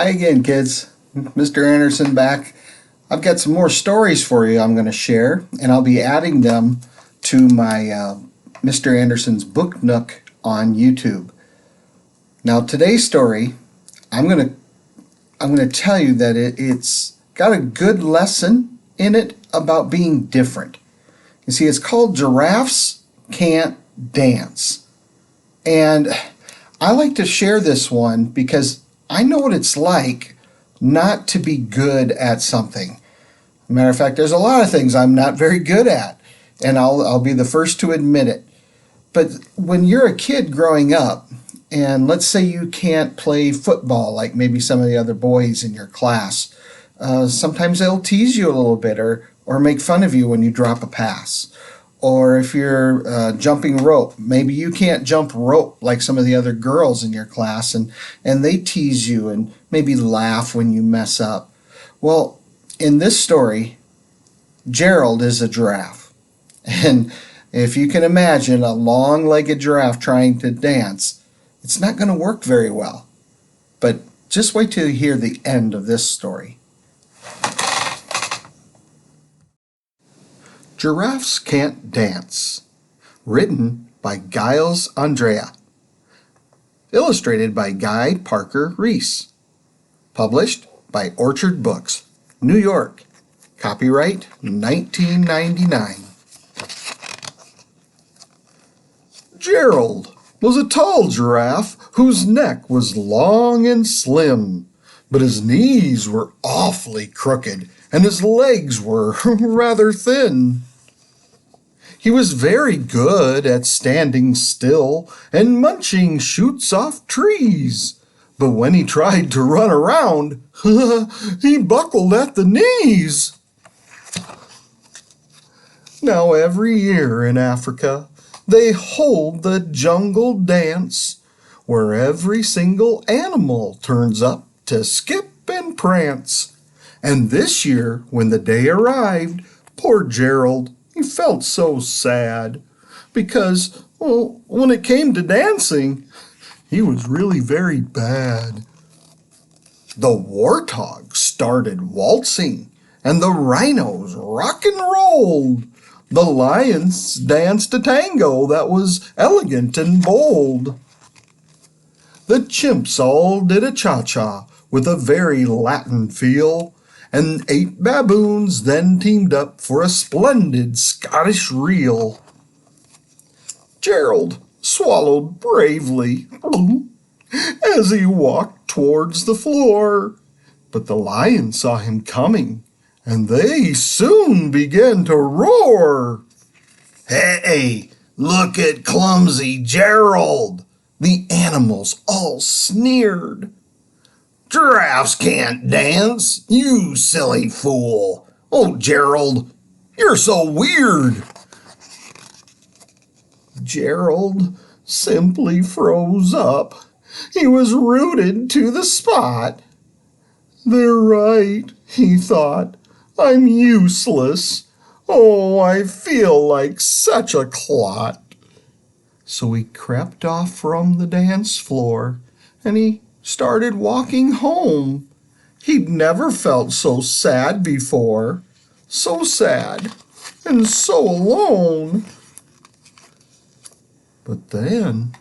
Hi again, kids. Mr. Anderson back. I've got some more stories for you I'm going to share, and I'll be adding them to my Mr. Anderson's Book Nook on YouTube. Now, today's story, I'm going to tell you that it's got a good lesson in it about being different. You see, it's called Giraffes Can't Dance. And I like to share this one because I know what it's like not to be good at something. Matter of fact, there's a lot of things I'm not very good at, and I'll be the first to admit it. But when you're a kid growing up, and let's say you can't play football like maybe some of the other boys in your class, sometimes they'll tease you a little bit or make fun of you when you drop a pass. Or if you're jumping rope, maybe you can't jump rope like some of the other girls in your class, and they tease you and maybe laugh when you mess up. Well, in this story, Gerald is a giraffe. And if you can imagine a long-legged giraffe trying to dance, it's not going to work very well. But just wait till you hear the end of this story. Giraffes Can't Dance. Written by Giles Andrea. Illustrated by Guy Parker Reese. Published by Orchard Books, New York. Copyright 1999. Gerald was a tall giraffe whose neck was long and slim, but his knees were awfully crooked and his legs were rather thin. He was very good at standing still and munching shoots off trees. But when he tried to run around, he buckled at the knees. Now every year in Africa, they hold the jungle dance, where every single animal turns up to skip and prance. And this year, when the day arrived, poor Gerald, he felt so sad, because, well, when it came to dancing, he was really very bad. The warthogs started waltzing, and the rhinos rock and rolled. The lions danced a tango that was elegant and bold. The chimps all did a cha-cha with a very Latin feel, and 8 baboons then teamed up for a splendid Scottish reel. Gerald swallowed bravely as he walked towards the floor, but the lions saw him coming, and they soon began to roar. "Hey, look at clumsy Gerald!" The animals all sneered. "Giraffes can't dance, you silly fool! Oh, Gerald, you're so weird!" Gerald simply froze up. He was rooted to the spot. "They're right," he thought. "I'm useless. Oh, I feel like such a clot." So he crept off from the dance floor, and he started walking home. He'd never felt so sad before, so sad and so alone. But then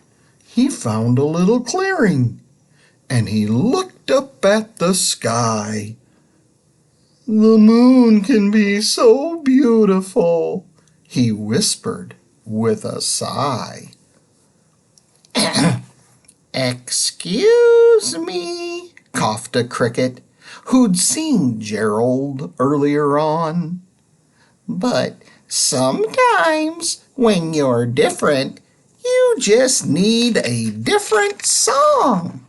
he found a little clearing, and he looked up at the sky. "The moon can be so beautiful," he whispered with a sigh. "Excuse me," coughed a cricket who'd seen Gerald earlier on, "but sometimes when you're different, you just need a different song.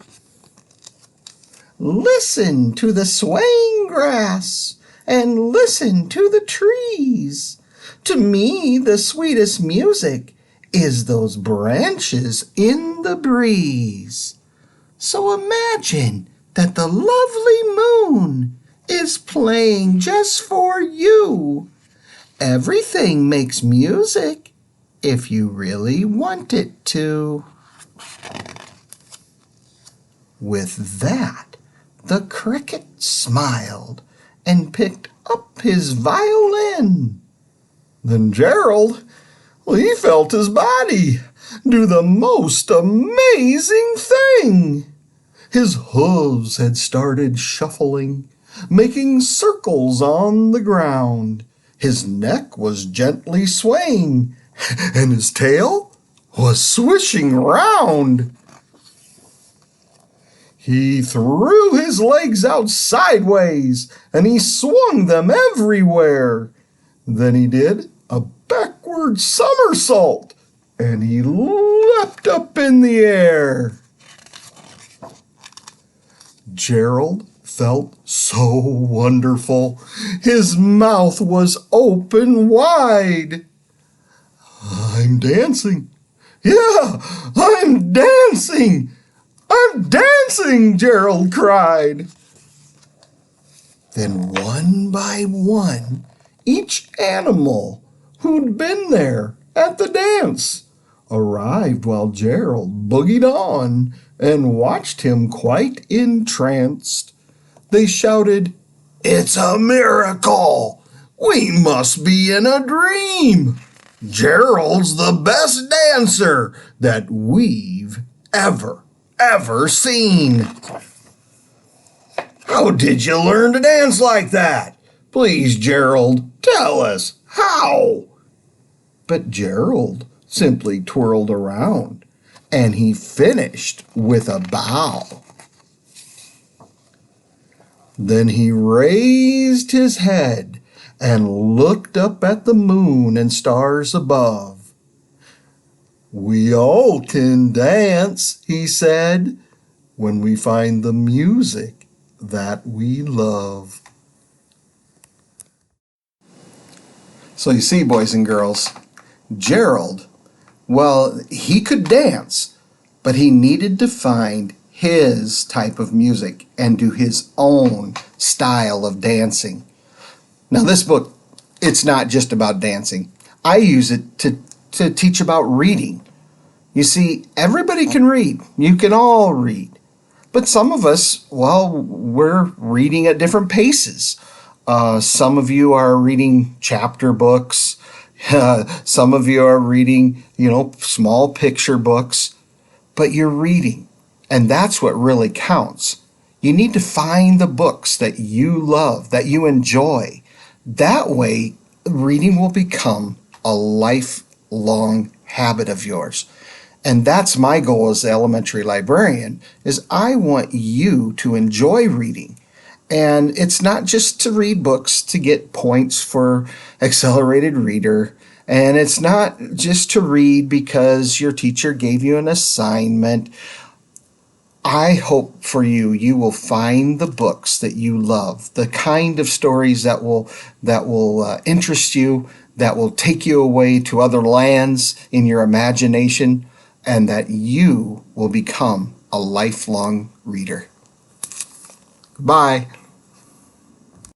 Listen to the swaying grass and listen to the trees. To me, the sweetest music is those branches in the breeze. So imagine that the lovely moon is playing just for you. Everything makes music if you really want it to." With that, The cricket smiled and picked up his violin. Then Gerald, well, he felt his body do the most amazing thing. His hooves had started shuffling, making circles on the ground. His neck was gently swaying, and his tail was swishing round. He threw his legs out sideways, and he swung them everywhere. Then he did a backward somersault, and he leapt up in the air. Gerald felt so wonderful. His mouth was open wide. I'm dancing. Yeah, I'm dancing. I'm dancing, Gerald cried. Then one by one, each animal who'd been there at the dance arrived while Gerald boogied on and watched him quite entranced. They shouted, "It's a miracle! We must be in a dream! Gerald's the best dancer that we've ever seen." "How did you learn to dance like that? Please, Gerald, tell us how." But Gerald simply twirled around, and he finished with a bow. Then he raised his head and looked up at the moon and stars above. "We all can dance," he said, "when we find the music that we love." So you see, boys and girls, Gerald, well, he could dance, but he needed to find his type of music and do his own style of dancing. Now, this book, it's not just about dancing. I use it to teach about reading. You see, everybody can read. You can all read. But some of us, well, we're reading at different paces. Some of you are reading chapter books. Some of you are reading, small picture books. But you're reading, and that's what really counts. You need to find the books that you love, that you enjoy. That way, reading will become a lifelong habit of yours. And that's my goal as the elementary librarian, is I want you to enjoy reading. And it's not just to read books to get points for accelerated reader. And it's not just to read because your teacher gave you an assignment. I hope for you, you will find the books that you love, the kind of stories that will interest you, that will take you away to other lands in your imagination, and that you will become a lifelong reader. Goodbye.